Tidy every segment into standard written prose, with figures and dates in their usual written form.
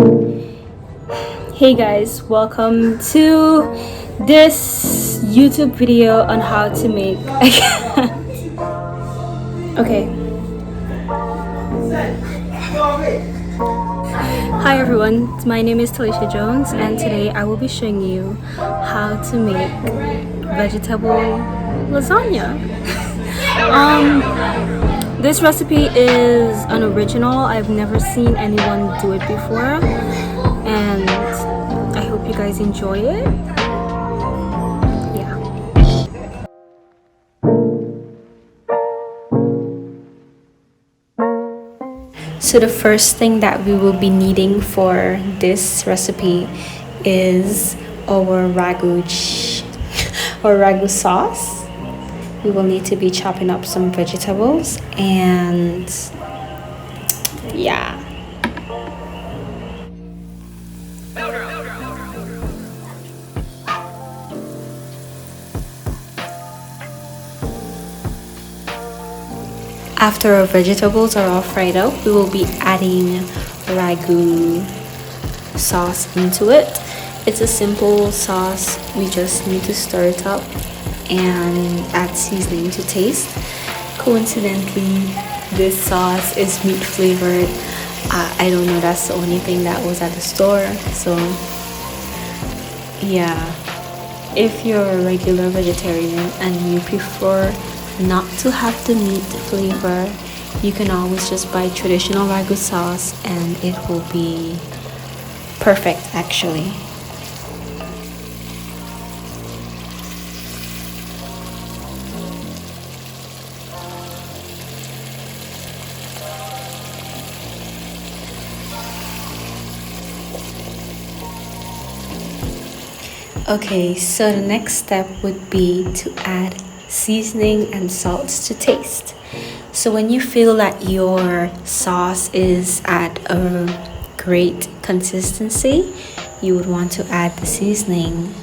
Hey guys, welcome to this YouTube video on how to make okay. Hi everyone, my name is Talisha Jones and today I will be showing you how to make vegetable lasagna. This recipe is an original. I've never seen anyone do it before and I hope you guys enjoy it. Yeah. So the first thing that we will be needing for this recipe is our ragu or ragu sauce. We will need to be chopping up some vegetables and yeah. After our vegetables are all fried up, we will be adding ragu sauce into it. It's a simple sauce. We just need to stir it up and add seasoning to taste. Coincidentally, this sauce is meat flavored. I don't know, that's the only thing that was at the store. So yeah, if you're a regular vegetarian and you prefer not to have the meat flavor, you can always just buy traditional ragu sauce and it will be perfect actually. Okay, so the next step would be to add seasoning and salts to taste. So when you feel that your sauce is at a great consistency, you would want to add the seasoning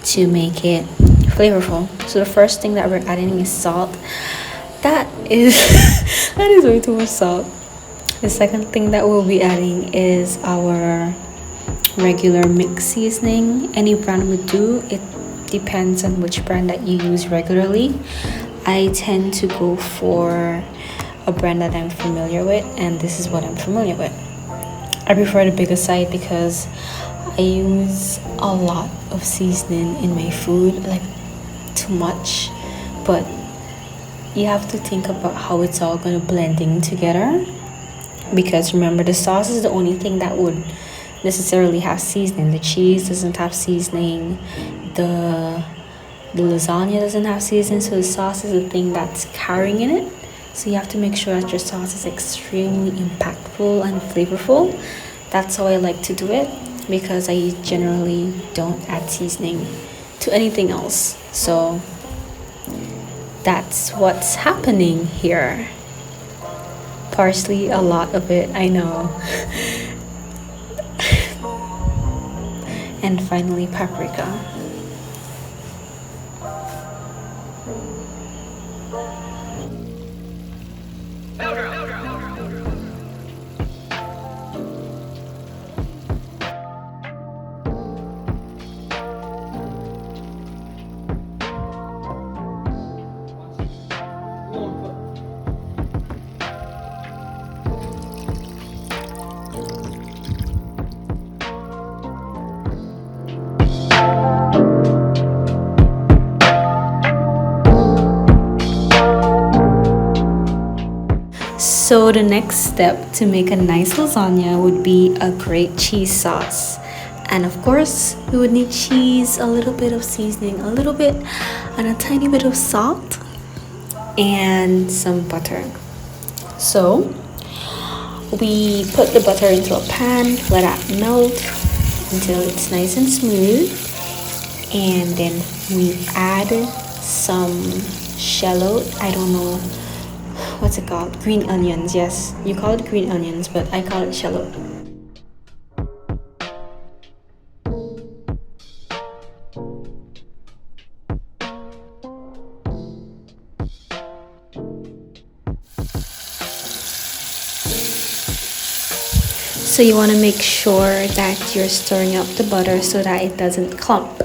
to make it flavorful. So the first thing that we're adding is salt. That is that is way too much salt. The second thing that we'll be adding is our regular mix seasoning. Any brand would do. It depends on which brand that you use regularly. I tend to go for a brand that I'm familiar with, and this is what I'm familiar with. I prefer the bigger side because I use a lot of seasoning in my food, like too much, but you have to think about how it's all going to blend in together, because remember, the sauce is the only thing that would necessarily have seasoning. The cheese doesn't have seasoning, the lasagna doesn't have seasoning, so the sauce is the thing that's carrying in it. So you have to make sure that your sauce is extremely impactful and flavorful. That's how I like to do it, because I generally don't add seasoning to anything else. So that's what's happening here. Parsley, a lot of it, I know. And finally, paprika. So the next step to make a nice lasagna would be a great cheese sauce. And of course, we would need cheese, a little bit of seasoning, a little bit, and a tiny bit of salt, and some butter. So we put the butter into a pan, let that melt until it's nice and smooth, and then we add some shallot. I don't know what's it called, green onions. Yes, you call it green onions, but I call it shallot. So you want to make sure that you're stirring up the butter so that it doesn't clump.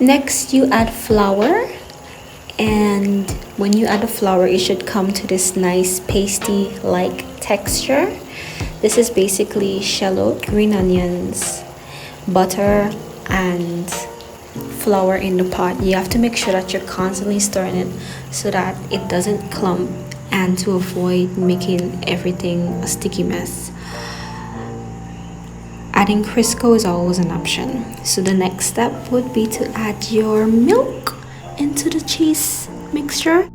Next, you add flour, and when you add the flour, it should come to this nice pasty like texture. This is basically shallot, green onions, butter, and flour in the pot. You have to make sure that you're constantly stirring it so that it doesn't clump, and to avoid making everything a sticky mess. Adding Crisco is always an option. So the next step would be to add your milk into the cheese mixture.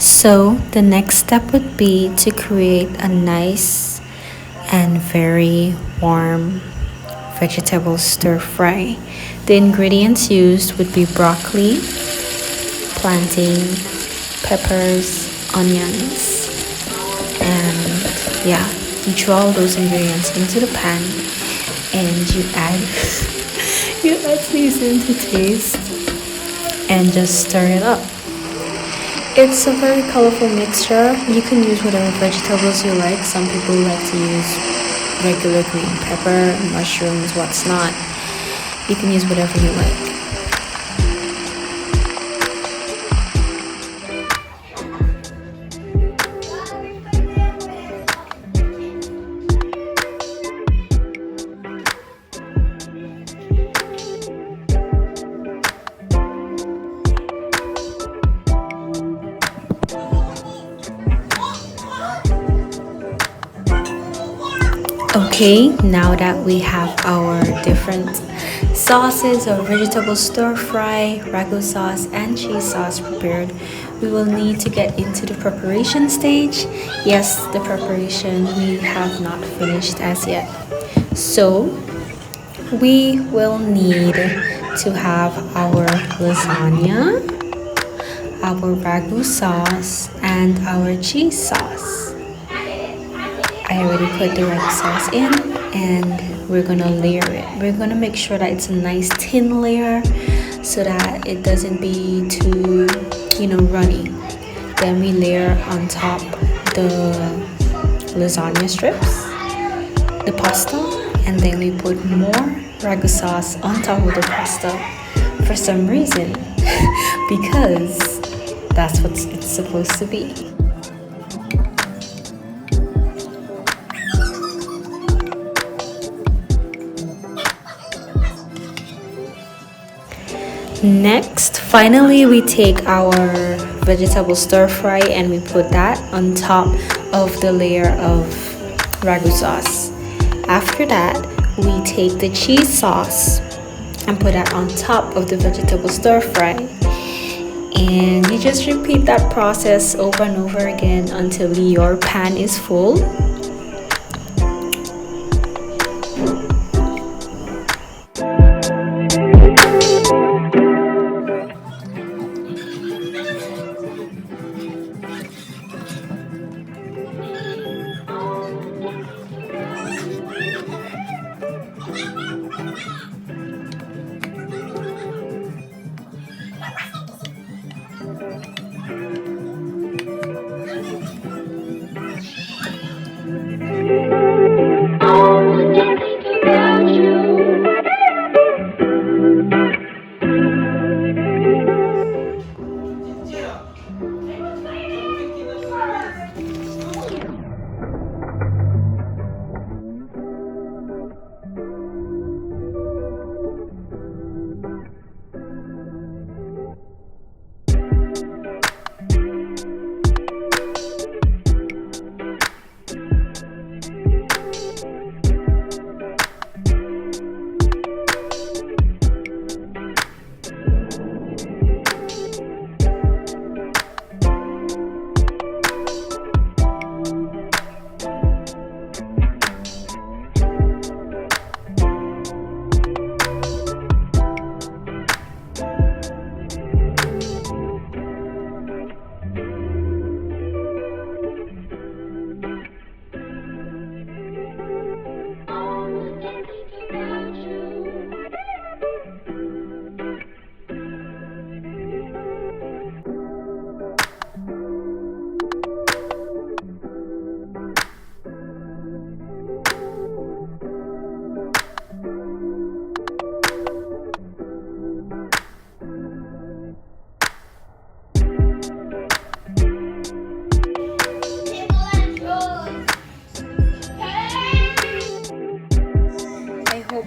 So the next step would be to create a nice and very warm vegetable stir fry. The ingredients used would be broccoli, plantain, peppers, onions, and yeah, you throw all those ingredients into the pan and you add seasoning to taste and just stir it up. It's a very colorful mixture. You can use whatever vegetables you like. Some people like to use regular green pepper, mushrooms, what's not. You can use whatever you like. Okay, now that we have our different sauces or vegetable stir fry, ragu sauce, and cheese sauce prepared, we will need to get into the preparation stage. Yes, the preparation we have not finished as yet. So we will need to have our lasagna, our ragu sauce, and our cheese sauce. I already put the red sauce in and we're gonna layer it. We're gonna make sure that it's a nice thin layer so that it doesn't be too, runny. Then we layer on top the lasagna strips, the pasta, and then we put more ragu sauce on top of the pasta for some reason because that's what it's supposed to be. Next, finally, we take our vegetable stir fry and we put that on top of the layer of ragu sauce. After that, we take the cheese sauce and put that on top of the vegetable stir fry. And you just repeat that process over and over again until your pan is full.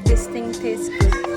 This thing tastes good.